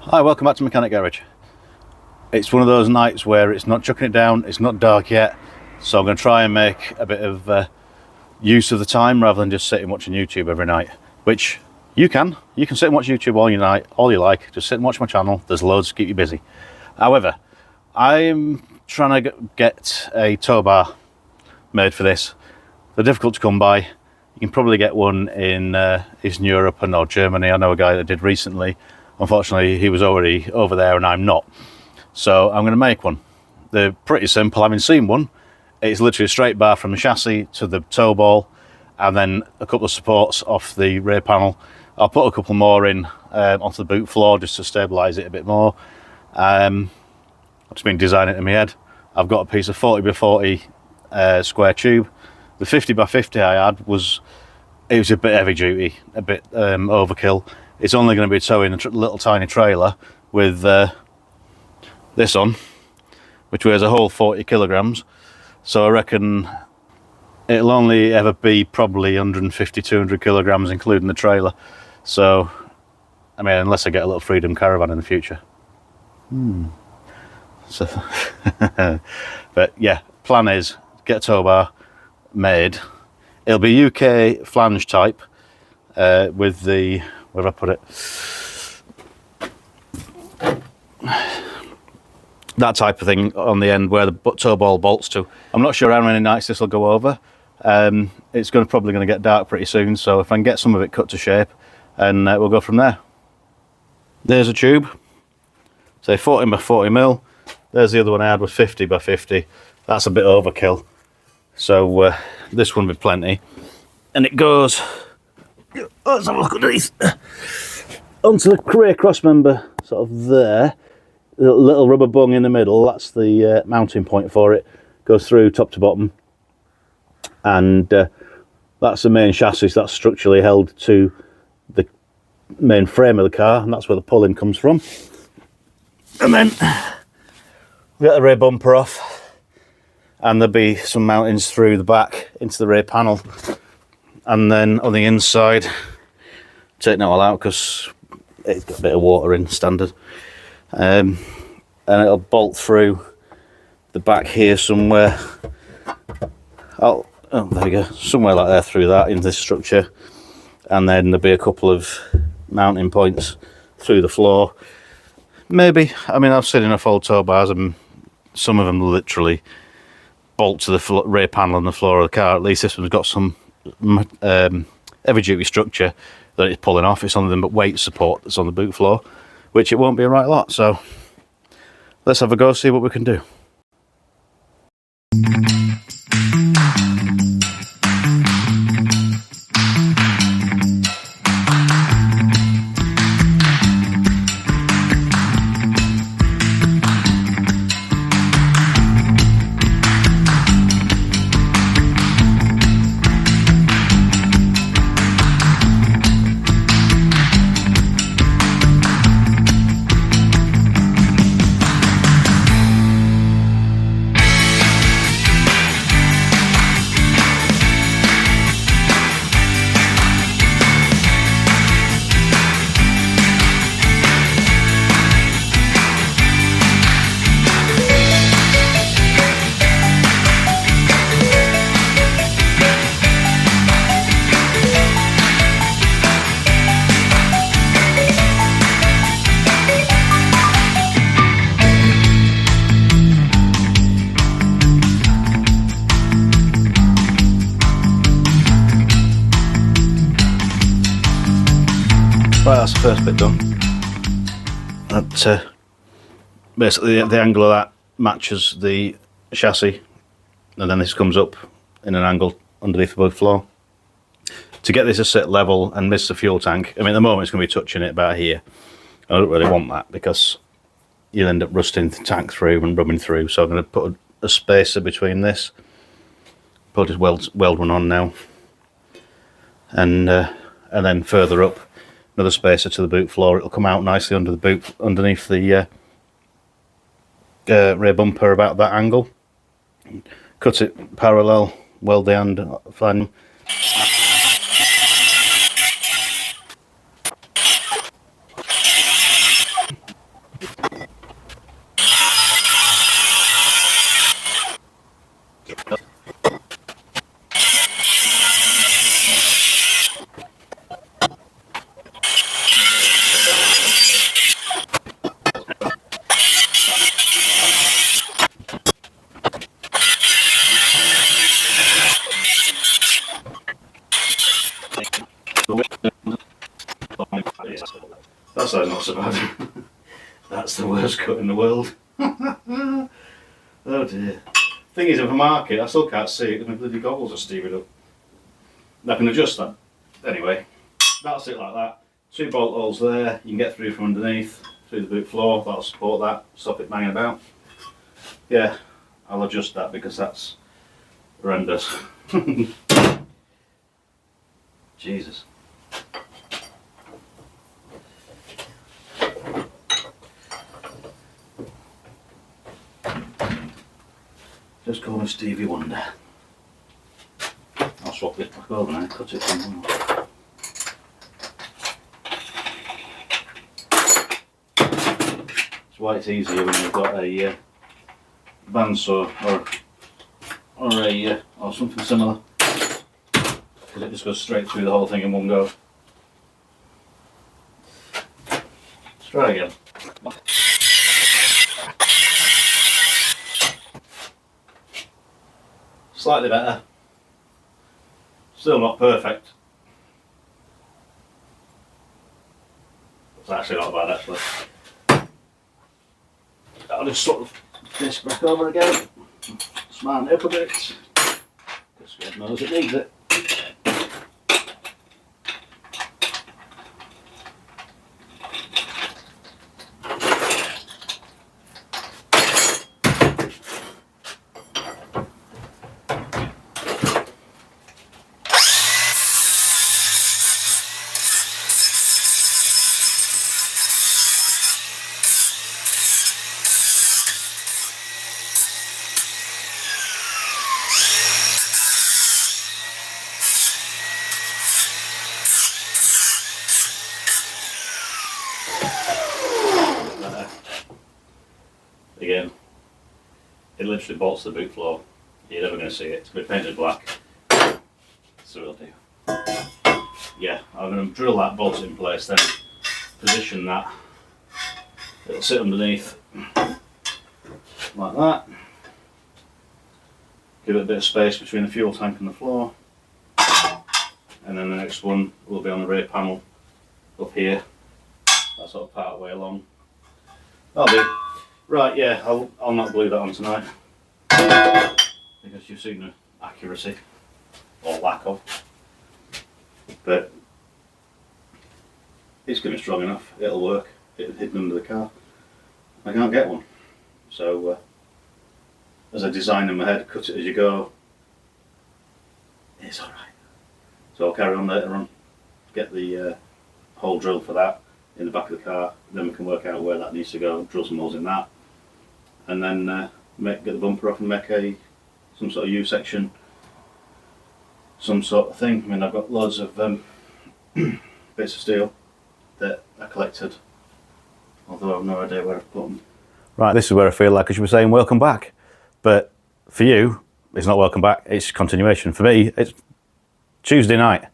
Hi, welcome back to Mechanic Garage. It's one of those nights where it's not chucking it down, it's not dark yet, so I'm going to try and make a bit of use of the time rather than just sitting watching YouTube every night, which you can sit and watch YouTube all you like. Just sit and watch my channel, there's loads to keep you busy. However, I'm trying to get a tow bar made for this. They're difficult to come by. You can probably get one in Eastern Europe or Germany. I know a guy that did recently. Unfortunately, he was already over there and I'm not. So I'm going to make one. They're pretty simple. Having seen one, it's literally a straight bar from the chassis to the toe ball and then a couple of supports off the rear panel. I'll put a couple more in onto the boot floor just to stabilise it a bit more. I've just been designing it in my head. I've got a piece of 40 by 40 square tube. The 50 by 50 I had was a bit heavy duty, a bit overkill. It's only going to be towing a little tiny trailer with this on, which weighs a whole 40 kilograms. So I reckon it'll only ever be probably 150, 200 kilograms, including the trailer. So, I mean, unless I get a little Freedom Caravan in the future. So, but yeah, plan is get a tow bar made. It'll be UK flange type with the, where have I put it? That type of thing on the end where the tow ball bolts to. I'm not sure how many nights this will go over. It's probably going to get dark pretty soon, so if I can get some of it cut to shape, and we'll go from there. There's a tube, say 40 by 40 mil. There's the other one I had was 50 by 50. That's a bit overkill. So this one will be plenty. And it goes, let's have a look underneath, onto the rear cross member, sort of there. The little rubber bung in the middle, that's the mounting point for it. Goes through top to bottom. And that's the main chassis, that's structurally held to the main frame of the car, and that's where the pull-in comes from. And then we get the rear bumper off, and there'll be some mountings through the back into the rear panel. And then on the inside, take that all out because it's got a bit of water in standard. And it'll bolt through the back here somewhere. Oh, there you go, somewhere like there through that in this structure. And then there'll be a couple of mounting points through the floor. Maybe, I mean, I've seen enough old tow bars and some of them literally bolt to the rear panel and the floor of the car. At least this one's got some heavy duty structure that it's pulling off. It's on them but weight support that's on the boot floor, which it won't be a right lot. So let's have a go, see what we can do. Right, that's the first bit done. That, basically the angle of that matches the chassis, and then this comes up in an angle underneath the boot floor. To get this to sit level and miss the fuel tank, I mean at the moment it's going to be touching it about here. I don't really want that because you'll end up rusting the tank through and rubbing through, so I'm going to put a spacer between this. I'll just weld one on now, and then further up another spacer to the boot floor. It'll come out nicely under the boot, underneath the rear bumper about that angle. Cut it parallel, weld the end, flange. side's not so bad. That's the worst cut in the world. Oh dear. Thing is, if I mark it, I still can't see it because my bloody goggles are steaming up. I can adjust that. Anyway, that's it like that. 2 bolt holes there, you can get through from underneath, through the boot floor, that'll support that, stop it banging about. Yeah, I'll adjust that because that's horrendous. Jesus. Just call me Stevie Wonder. I'll swap this back over now, cut it from one. That's why it's easier when you've got a bandsaw or something similar, because it just goes straight through the whole thing in one go. Let's try again. Slightly better. Still not perfect. It's actually not bad actually. I'll just sort of this back over again. Smarten it up a bit. Because God knows it needs it. Again, it literally bolts to the boot floor. You're never going to see it. It's going to be painted black. So it'll do. Yeah, I'm going to drill that bolt in place, then position that. It'll sit underneath like that. Give it a bit of space between the fuel tank and the floor. And then the next one will be on the rear panel up here. That's sort of part way along. That'll do. Right, yeah, I'll not glue that on tonight because you've seen the accuracy, or lack of, but it's going to be strong enough, it'll work. It's hidden under the car. I can't get one, so as I design in my head, cut it as you go, it's alright. So I'll carry on later on, get the hole drilled for that in the back of the car, then we can work out where that needs to go, drill some holes in that, and then get the bumper off and make some sort of U-section, some sort of thing. I mean, I've got loads of bits of steel that I collected, although I've no idea where I've put them. Right, this is where I feel like I should be saying welcome back, but for you, it's not welcome back, it's continuation. For me, it's Tuesday night,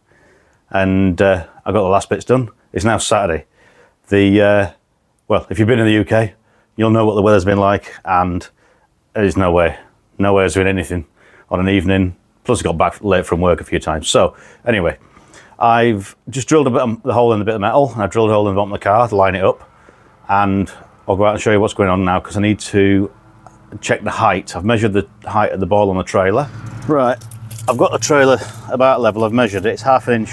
and I got the last bits done. It's now Saturday. Well, if you've been in the UK, you'll know what the weather's been like, and there's no way I was doing anything on an evening. Plus I got back late from work a few times. So anyway, I've just drilled a bit of the hole in a bit of metal, and I've drilled a hole in the bottom of the car to line it up, and I'll go out and show you what's going on now, because I need to check the height. I've measured the height of the ball on the trailer. Right, I've got the trailer about level. I've measured it. It's 1/2 inch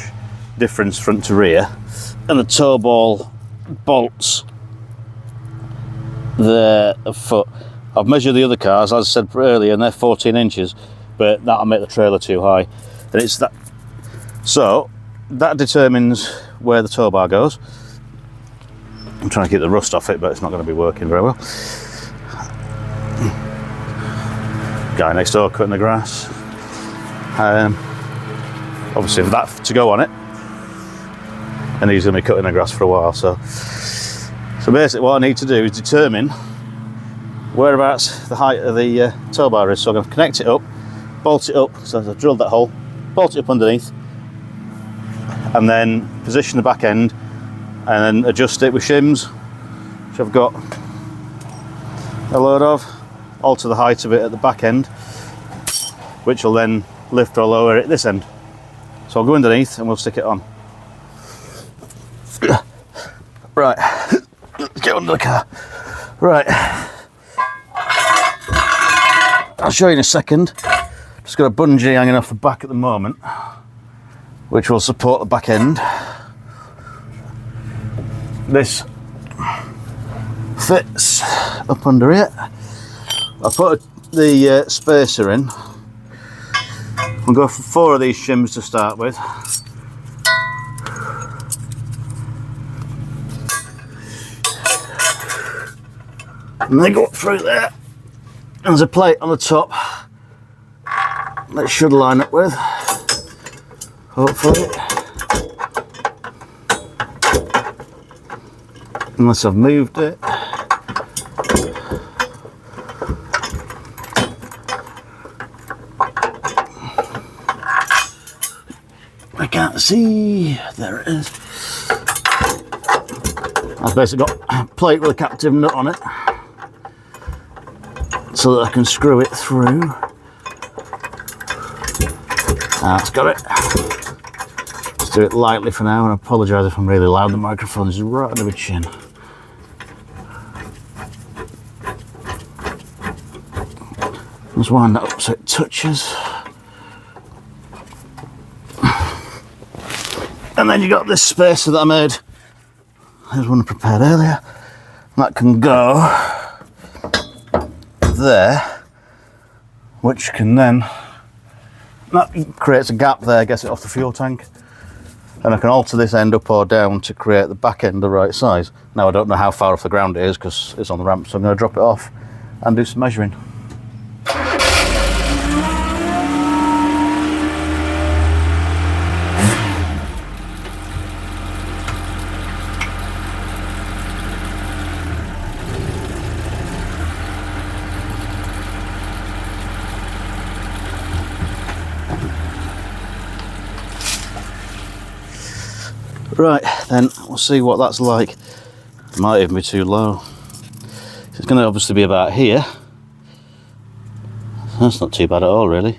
difference front to rear, and the toe ball bolts there a foot. I've measured the other cars, as I said earlier, and they're 14 inches, but that'll make the trailer too high, and it's that. So that determines where the tow bar goes. I'm trying to keep the rust off it, but it's not going to be working very well. Guy next door cutting the grass. Obviously for that to go on it, and he's going to be cutting the grass for a while. So basically what I need to do is determine whereabouts the height of the tow bar is. So I'm going to connect it up, bolt it up, so I've drilled that hole, bolt it up underneath, and then position the back end, and then adjust it with shims, which I've got a load of, alter the height of it at the back end, which will then lift or lower it at this end. So I'll go underneath and we'll stick it on. Right, let's get under the car. Right, I'll show you in a second. Just got a bungee hanging off the back at the moment, which will support the back end. This fits up under it. I put the spacer in. We'll go for 4 of these shims to start with. And they go up through there. There's a plate on the top that should line up with, hopefully. Unless I've moved it. I can't see. There it is. I've basically got a plate with a captive nut on it so that I can screw it through. That's got it. Let's do it lightly for now, and I apologise if I'm really loud. The microphone is right under my chin. Let's wind that up so it touches. And then you got this spacer that I made. There's one I prepared earlier. That can go there, which can then, that creates a gap there, gets it off the fuel tank. And I can alter this end up or down to create the back end the right size. Now I don't know how far off the ground it is because it's on the ramp, so I'm going to drop it off and do some measuring. Right, then we'll see what that's like. It might even be too low. It's going to obviously be about here. That's not too bad at all, really.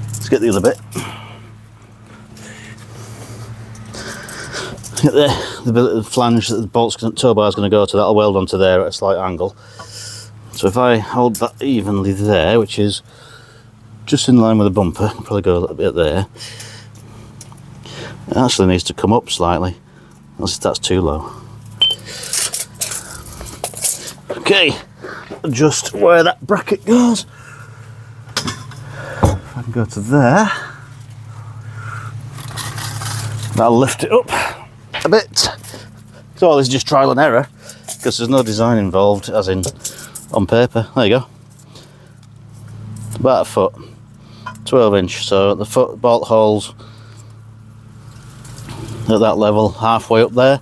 Let's get the other bit. Get the bit of the flange that the Towbar is going to go to, that'll weld onto there at a slight angle. So if I hold that evenly there, which is just in line with the bumper, I'll probably go a little bit there. It actually needs to come up slightly, unless that's too low. Okay, adjust where that bracket goes. If I can go to there, that'll lift it up a bit. So all this is just trial and error, because there's no design involved, as in on paper. There you go. About a foot, 12 inch, so the foot bolt holes at that level, halfway up there,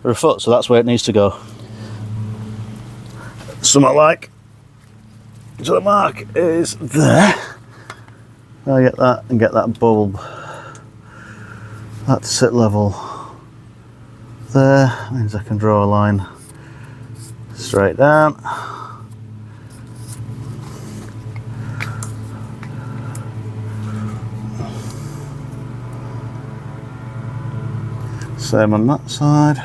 are a foot, so that's where it needs to go. Something like, so the mark is there. I'll get that and get that bulb, that to sit level there, means I can draw a line straight down. Same on that side.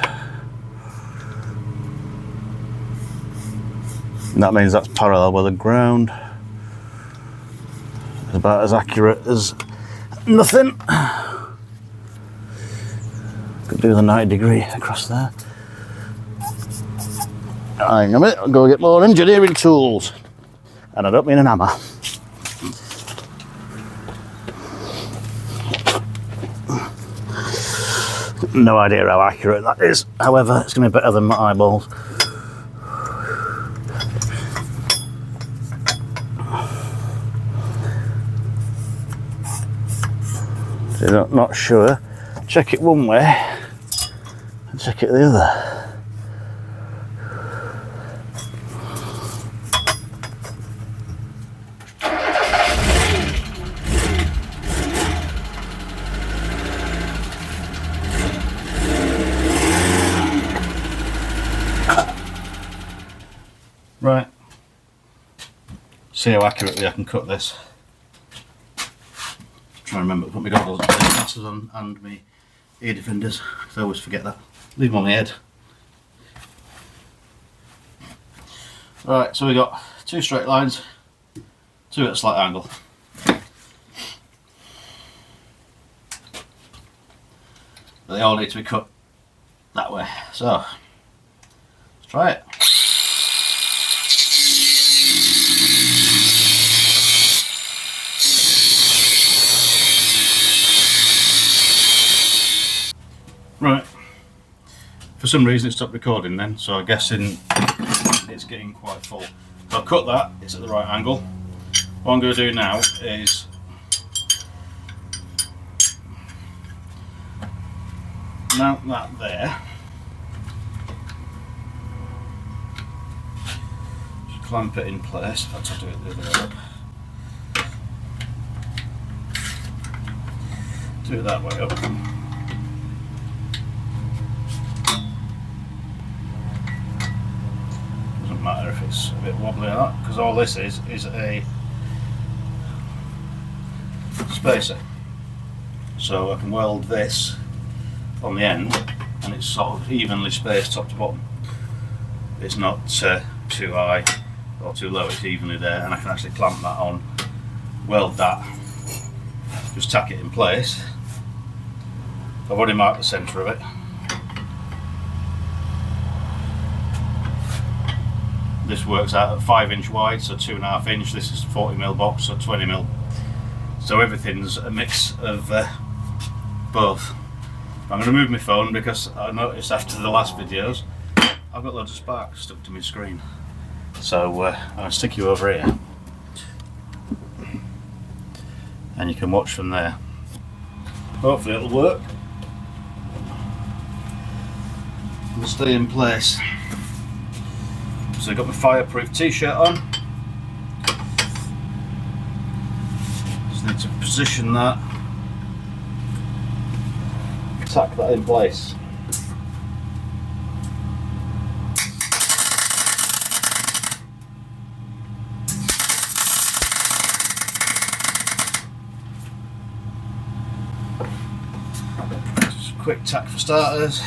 And that means that's parallel with the ground. It's about as accurate as nothing. Could do the 90-degree across there. Hang on a minute, I'll go get more engineering tools. And I don't mean an hammer. No idea how accurate that is. However, it's going to be better than my eyeballs. So you're not sure, check it one way and check it the other. Right, see how accurately I can cut this. Try and remember to put my goggles, glasses on and my ear defenders, because I always forget that. Leave them on the head. Right, so we got 2 straight lines, 2 at a slight angle. But they all need to be cut that way. So let's try it. Right, for some reason it stopped recording then, so I'm guessing it's getting quite full. So I've cut that, it's at the right angle. What I'm going to do now is mount that there. Just clamp it in place. In fact, I'll do it the other way up. Do it that way up. Doesn't matter if it's a bit wobbly or not, because all this is a spacer. So I can weld this on the end and it's sort of evenly spaced top to bottom. It's not too high or too low, it's evenly there, and I can actually clamp that on, weld that, just tack it in place. I've already marked the centre of it. This works out at 5" wide, so 2.5 inch. This is 40mm box, so 20mm. So everything's a mix of both. I'm going to move my phone because I noticed after the last videos I've got loads of sparks stuck to my screen. So I'll stick you over here and you can watch from there. Hopefully it'll work. It'll stay in place. So I've got my fireproof t-shirt on. Just need to position that. Tack that in place. Just a quick tack for starters.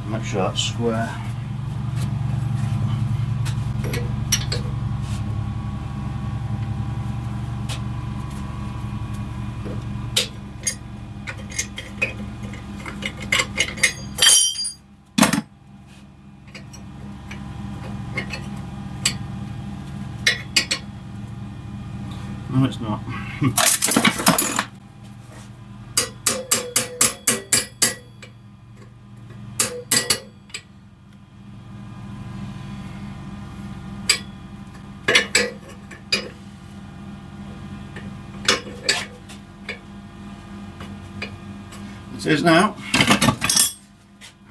Make sure that's square. No, it's not. It is now.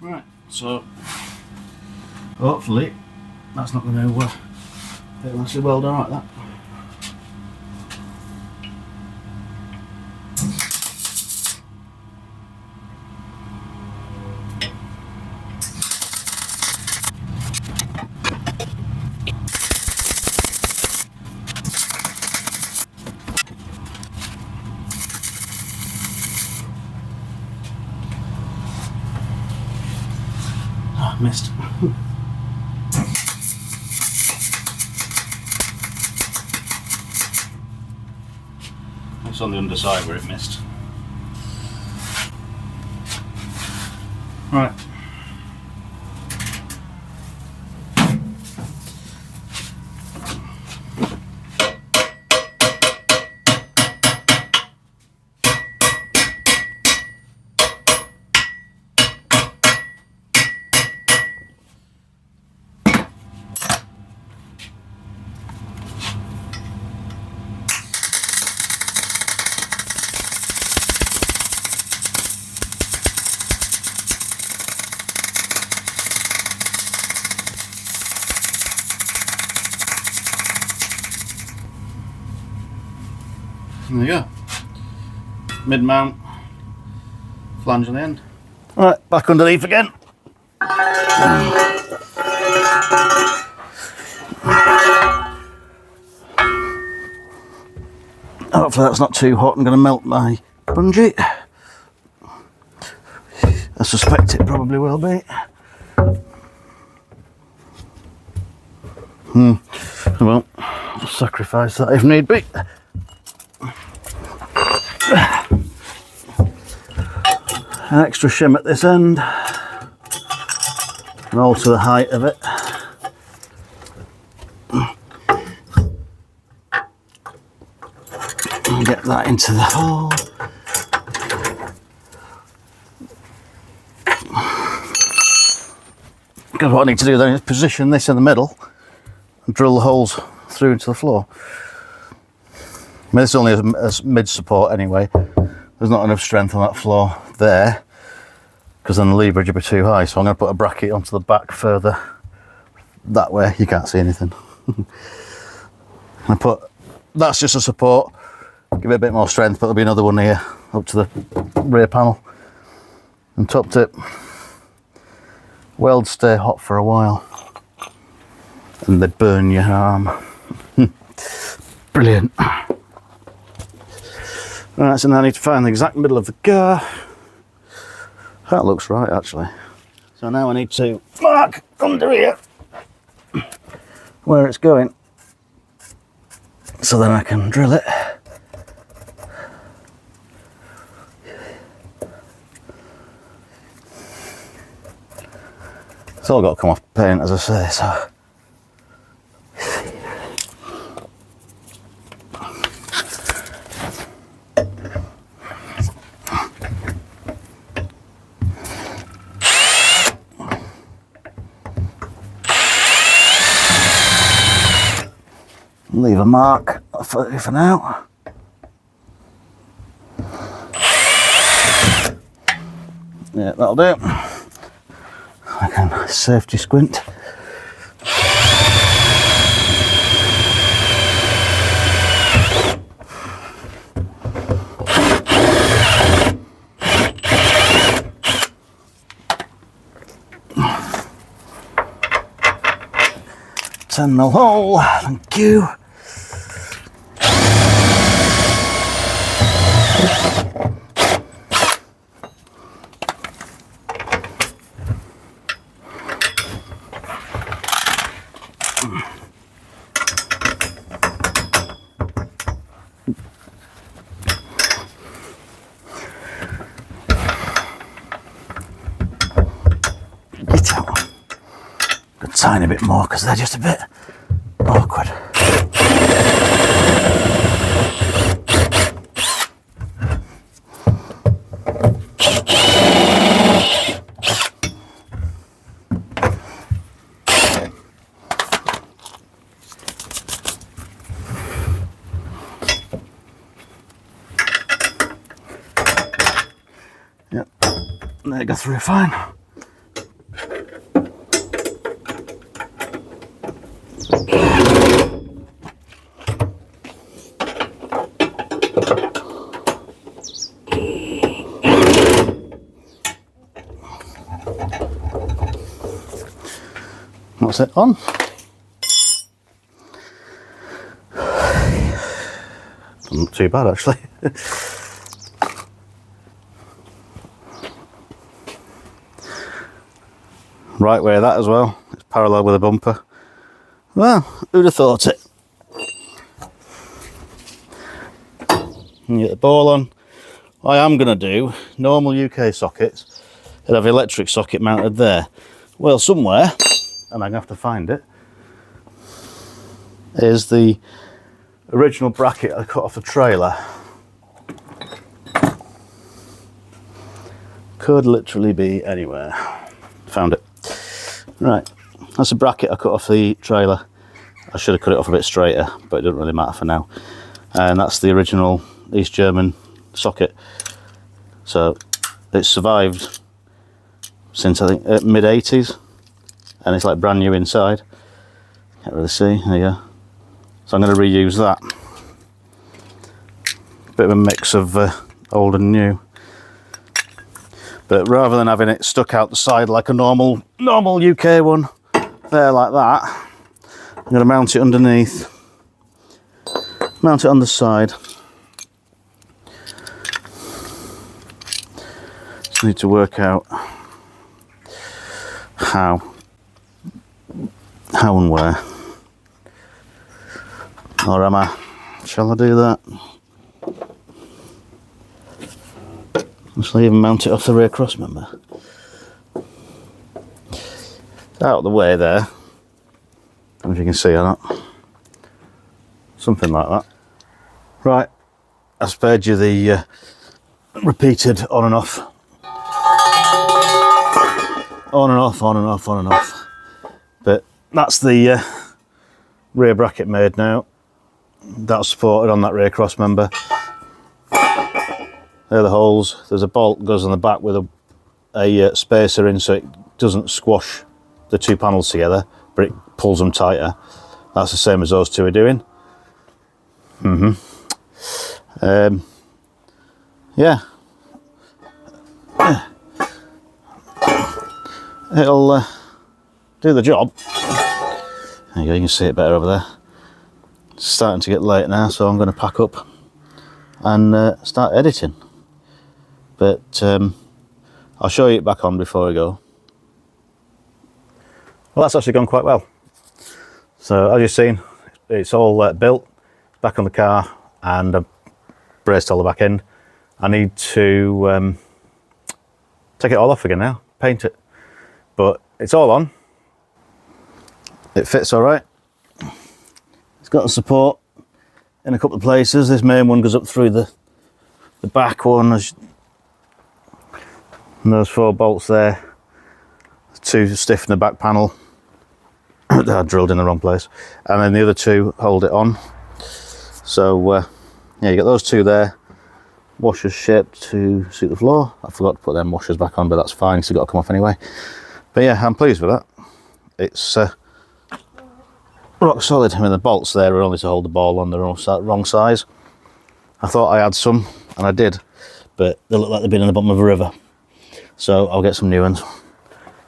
Right, so hopefully that's not going to it'll actually weld on like that. Missed. It's on the underside where it missed. Right. There you go. Mid mount, flange on the end. Alright, back underneath again. Hopefully that's not too hot. I'm going to melt my bungee. I suspect it probably will be. Well, I'll sacrifice that if need be. An extra shim at this end, and alter the height of it. And get that into the hole. Because what I need to do then is position this in the middle and drill the holes through into the floor. I mean, this is only a mid support anyway. There's not enough strength on that floor there, because then the leverage would be too high. So I'm going to put a bracket onto the back further that way. You can't see anything. That's just a support. Give it a bit more strength, but there'll be another one here up to the rear panel. And top tip, welds stay hot for a while and they burn your arm. Brilliant. Right, so now I need to find the exact middle of the car. That looks right, actually. So now I need to mark under here where it's going, so then I can drill it. It's all got to come off paint, as I say, so. Leave a mark for now. Yeah, that'll do. I can safety squint. $10mm hole, thank you. A tiny bit more because they're just a bit awkward. Yep, they go through fine. What's it on? Not too bad, actually. Right way that as well. It's parallel with the bumper. Well, who'd have thought it? And get the ball on. What I am going to do, normal UK sockets, it'll have electric socket mounted there. Well, somewhere, and I'm going to have to find it, is the original bracket I cut off the trailer. Could literally be anywhere. Found it. Right, that's a bracket I cut off the trailer. I should have cut it off a bit straighter, but it doesn't really matter for now. And that's the original East German socket. So it's survived since I think mid-80s, and it's like brand new inside. Can't really see, there you go. So I'm going to reuse that. Bit of a mix of old and new. But rather than having it stuck out the side like a normal UK one, there like that, I'm going to mount it underneath, mount it on the side. just need to work out how and where. Or am I? Shall I do that? Shall I even mount it off the rear cross member? It's out of the way there. I don't know if you can see or not. Something like that. Right, I spared you the repeated on and off. On and off, on and off, on and off. But that's the rear bracket made now. That's supported on that rear cross member. There are the holes. There's a bolt goes on the back with a spacer in so it doesn't squash the two panels together, but it pulls them tighter. That's the same as those two are doing. Yeah. It'll do the job. There you go, you can see it better over there. It's starting to get late now, so I'm going to pack up and start editing. But I'll show you it back on before I go. Well, that's actually gone quite well. So as you've seen, it's all built, back on the car, and I've braced all the back end. I need to take it all off again now, paint it. But it's all on. It fits all right. It's got the support in a couple of places. This main one goes up through the back one. And those 4 bolts there. 2 stiff in the back panel. I drilled in the wrong place. And then the other 2 hold it on. So yeah, you got those 2 there. Washers shaped to suit the floor. I forgot to put them washers back on, but that's fine because they've got to come off anyway. But yeah, I'm pleased with that. It's rock solid. I mean, the bolts there are only to hold the ball on. They're wrong size. I thought I had some, and I did, but they look like they've been in the bottom of a river. So I'll get some new ones.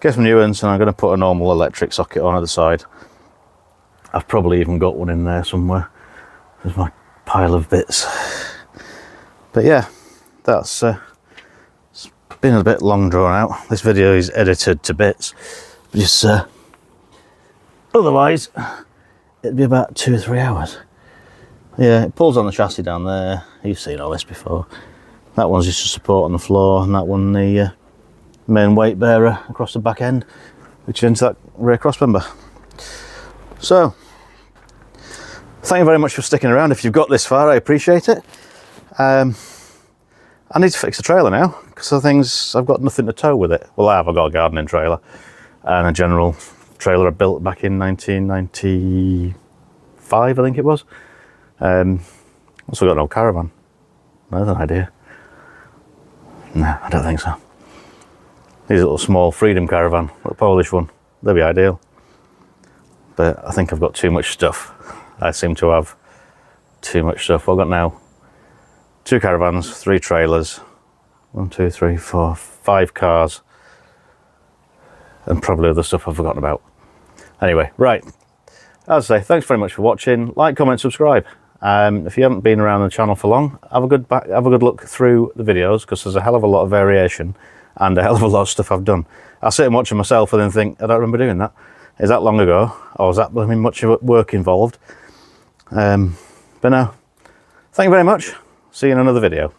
Get some new ones, and I'm going to put a normal electric socket on either side. I've probably even got one in there somewhere. There's my pile of bits. But yeah, that's it's been a bit long drawn out. This video is edited to bits. Just otherwise, it'd be about 2 or 3 hours. Yeah, it pulls on the chassis down there. You've seen all this before. That one's just a support on the floor, and that one the main weight bearer across the back end, which is into that rear cross member. So, thank you very much for sticking around. If you've got this far, I appreciate it. I need to fix the trailer now because I've got nothing to tow with it. Well, I've got a gardening trailer and a general trailer I built back in 1995, I think it was. Also got an old caravan. There's an idea. No, I don't think so. These little small Freedom caravan, little Polish one, they'll be ideal. But I think I've got too much stuff. I seem to have too much stuff. I've got now 2 caravans, 3 trailers, 1, 2, 3, 4, 5 cars, and probably other stuff I've forgotten about. Anyway, right. As I say, thanks very much for watching. Like, comment, subscribe. If you haven't been around the channel for long, have a good look through the videos because there's a hell of a lot of variation and a hell of a lot of stuff I've done. I sit and watch them myself and then think, I don't remember doing that. Is that long ago? Or is that much of work involved? But no. Thank you very much. See you in another video.